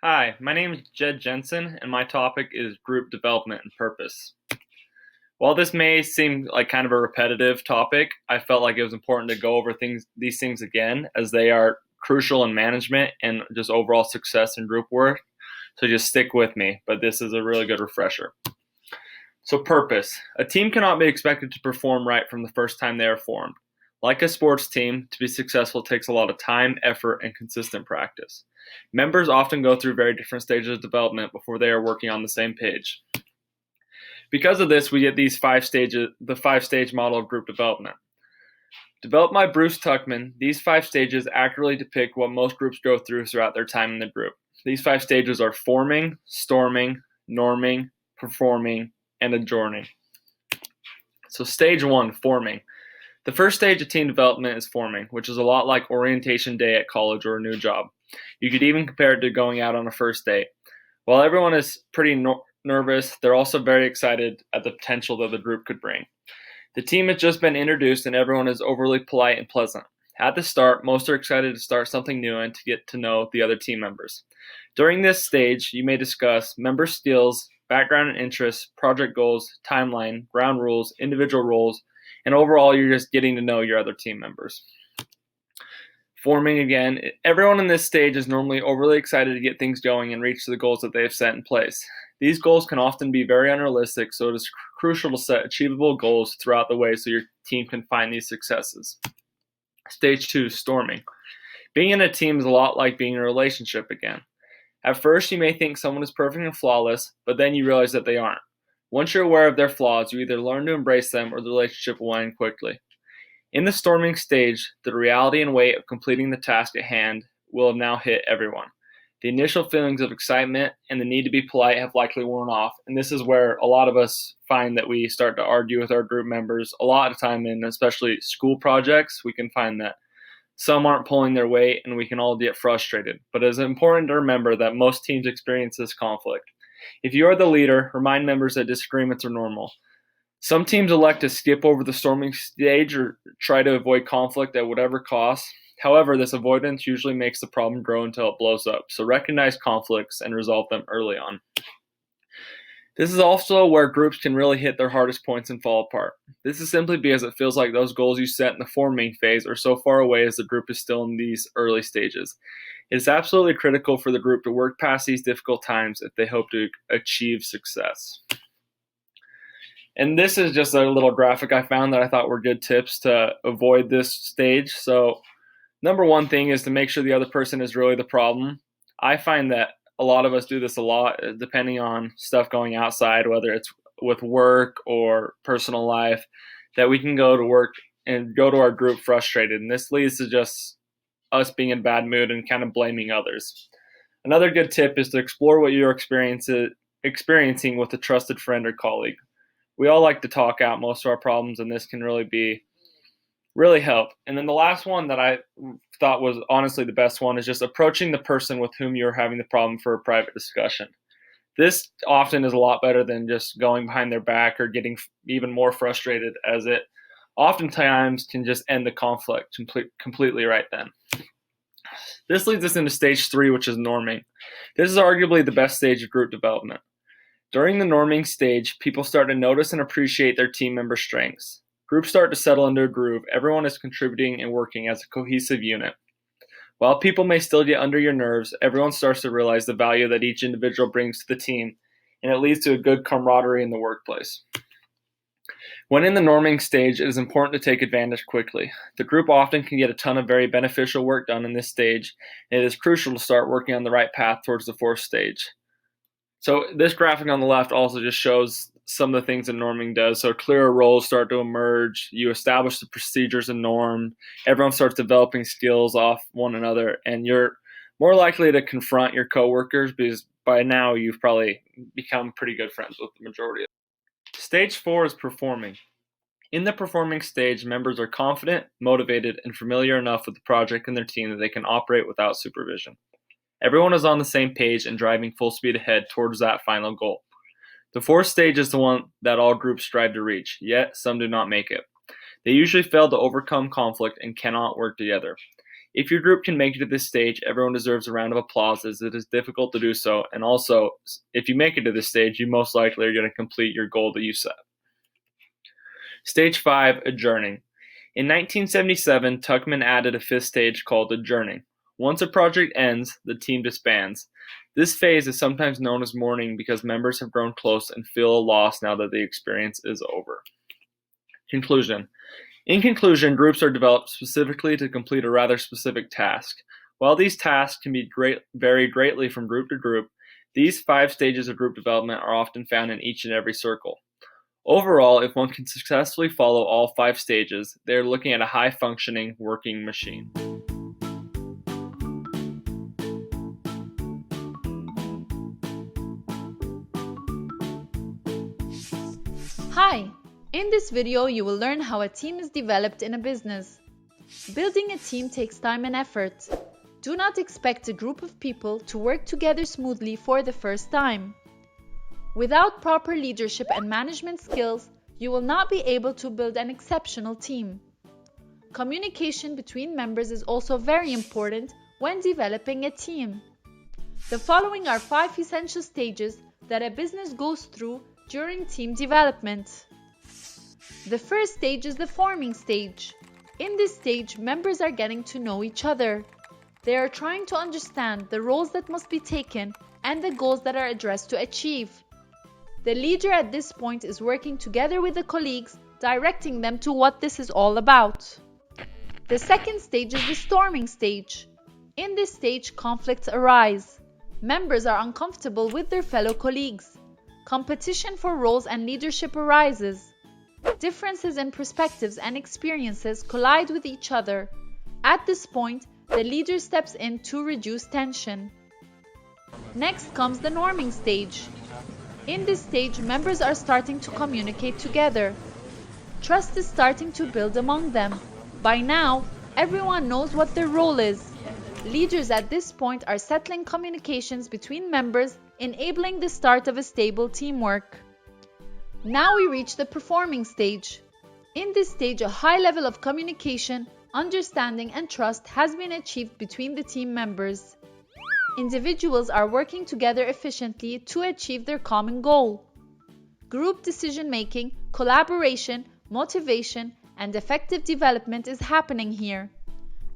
Hi, my name is Jed Jensen, and my topic is group development and purpose. While this may seem like kind of a repetitive topic, I felt like it was important to go over these things again, as they are crucial in management and just overall success in group work. So just stick with me, but this is a really good refresher. So, purpose. A team cannot be expected to perform right from the first time they are formed. Like a sports team, to be successful takes a lot of time, effort, and consistent practice. Members often go through very different stages of development before they are working on the same page. Because of this, we get the 5 stage model of group development. Developed by Bruce Tuckman, these 5 stages accurately depict what most groups go through throughout their time in the group. These 5 stages are forming, storming, norming, performing, and adjourning. So stage 1, forming. The first stage of team development is forming, which is a lot like orientation day at college or a new job. You could even compare it to going out on a first date. While everyone is pretty nervous, they're also very excited at the potential that the group could bring. The team has just been introduced and everyone is overly polite and pleasant. At the start, most are excited to start something new and to get to know the other team members. During this stage, you may discuss member skills, background and interests, project goals, timeline, ground rules, individual roles, and overall, you're just getting to know your other team members. Forming again, everyone in this stage is normally overly excited to get things going and reach the goals that they have set in place. These goals can often be very unrealistic, so it is crucial to set achievable goals throughout the way so your team can find these successes. Stage 2, storming. Being in a team is a lot like being in a relationship again. At first, you may think someone is perfect and flawless, but then you realize that they aren't. Once you're aware of their flaws, you either learn to embrace them or the relationship will end quickly. In the storming stage, the reality and weight of completing the task at hand will have now hit everyone. The initial feelings of excitement and the need to be polite have likely worn off, and this is where a lot of us find that we start to argue with our group members. A lot of time in especially school projects, we can find that some aren't pulling their weight and we can all get frustrated. But it is important to remember that most teams experience this conflict. If you are the leader, remind members that disagreements are normal. Some teams elect to skip over the storming stage or try to avoid conflict at whatever cost. However, this avoidance usually makes the problem grow until it blows up, so recognize conflicts and resolve them early on. This is also where groups can really hit their hardest points and fall apart. This is simply because it feels like those goals you set in the forming phase are so far away as the group is still in these early stages. It is absolutely critical for the group to work past these difficult times if they hope to achieve success. And this is just a little graphic I found that I thought were good tips to avoid this stage. So, number one thing is to make sure the other person is really the problem. I find that a lot of us do this a lot, depending on stuff going outside, whether it's with work or personal life, that we can go to work and go to our group frustrated. And this leads to just us being in a bad mood and kind of blaming others. Another good tip is to explore what you're experiencing with a trusted friend or colleague. We all like to talk out most of our problems, and this can really help. And then the last one that I thought was honestly the best one is just approaching the person with whom you're having the problem for a private discussion. This often is a lot better than just going behind their back or getting even more frustrated, as it oftentimes can just end the conflict completely right then. This leads us into stage 3, which is norming. This is arguably the best stage of group development. During the norming stage, people start to notice and appreciate their team members' strengths. Groups start to settle into a groove. Everyone is contributing and working as a cohesive unit. While people may still get under your nerves, everyone starts to realize the value that each individual brings to the team, and it leads to a good camaraderie in the workplace. When in the norming stage, it is important to take advantage quickly. The group often can get a ton of very beneficial work done in this stage, and it is crucial to start working on the right path towards the 4th stage. So this graphic on the left also just shows some of the things that norming does. So clearer roles start to emerge. You establish the procedures and norm. Everyone starts developing skills off one another, and you're more likely to confront your coworkers because by now you've probably become pretty good friends with the majority of them. Stage 4 is performing. In the performing stage, members are confident, motivated, and familiar enough with the project and their team that they can operate without supervision. Everyone is on the same page and driving full speed ahead towards that final goal. The 4th stage is the one that all groups strive to reach, yet some do not make it. They usually fail to overcome conflict and cannot work together. If your group can make it to this stage, everyone deserves a round of applause as it is difficult to do so, and also, if you make it to this stage, you most likely are going to complete your goal that you set. Stage 5, Adjourning. In 1977, Tuckman added a fifth stage called Adjourning. Once a project ends, the team disbands. This phase is sometimes known as mourning because members have grown close and feel a loss now that the experience is over. Conclusion. In conclusion, groups are developed specifically to complete a rather specific task. While these tasks can vary greatly from group to group, these 5 stages of group development are often found in each and every circle. Overall, if one can successfully follow all 5 stages, they are looking at a high-functioning, working machine. Hi! In this video, you will learn how a team is developed in a business. Building a team takes time and effort. Do not expect a group of people to work together smoothly for the first time. Without proper leadership and management skills, you will not be able to build an exceptional team. Communication between members is also very important when developing a team. The following are 5 essential stages that a business goes through during team development. The first stage is the forming stage. In this stage, members are getting to know each other. They are trying to understand the roles that must be taken and the goals that are addressed to achieve. The leader at this point is working together with the colleagues, directing them to what this is all about. The second stage is the storming stage. In this stage, conflicts arise. Members are uncomfortable with their fellow colleagues. Competition for roles and leadership arises. Differences in perspectives and experiences collide with each other. At this point, the leader steps in to reduce tension. Next comes the norming stage. In this stage, members are starting to communicate together. Trust is starting to build among them. By now, everyone knows what their role is. Leaders at this point are settling communications between members, enabling the start of a stable teamwork. Now we reach the performing stage. In this stage, a high level of communication, understanding, and trust has been achieved between the team members. Individuals are working together efficiently to achieve their common goal. Group decision-making, collaboration, motivation, and effective development is happening here.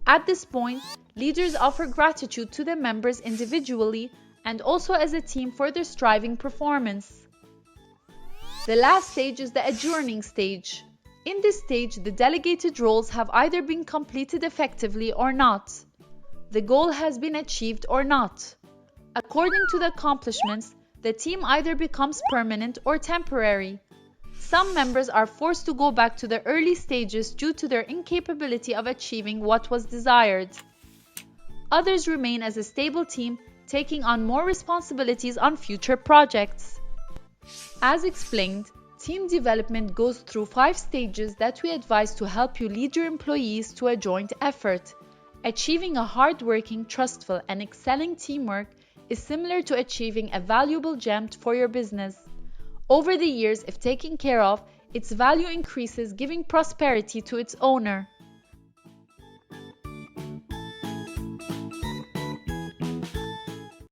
At this point, leaders offer gratitude to their members individually and also as a team for their striving performance. The last stage is the adjourning stage. In this stage, the delegated roles have either been completed effectively or not. The goal has been achieved or not. According to the accomplishments, the team either becomes permanent or temporary. Some members are forced to go back to the early stages due to their incapability of achieving what was desired. Others remain as a stable team, taking on more responsibilities on future projects. As explained, team development goes through 5 stages that we advise to help you lead your employees to a joint effort. Achieving a hard-working, trustful, and excelling teamwork is similar to achieving a valuable gem for your business. Over the years, if taken care of, its value increases, giving prosperity to its owner.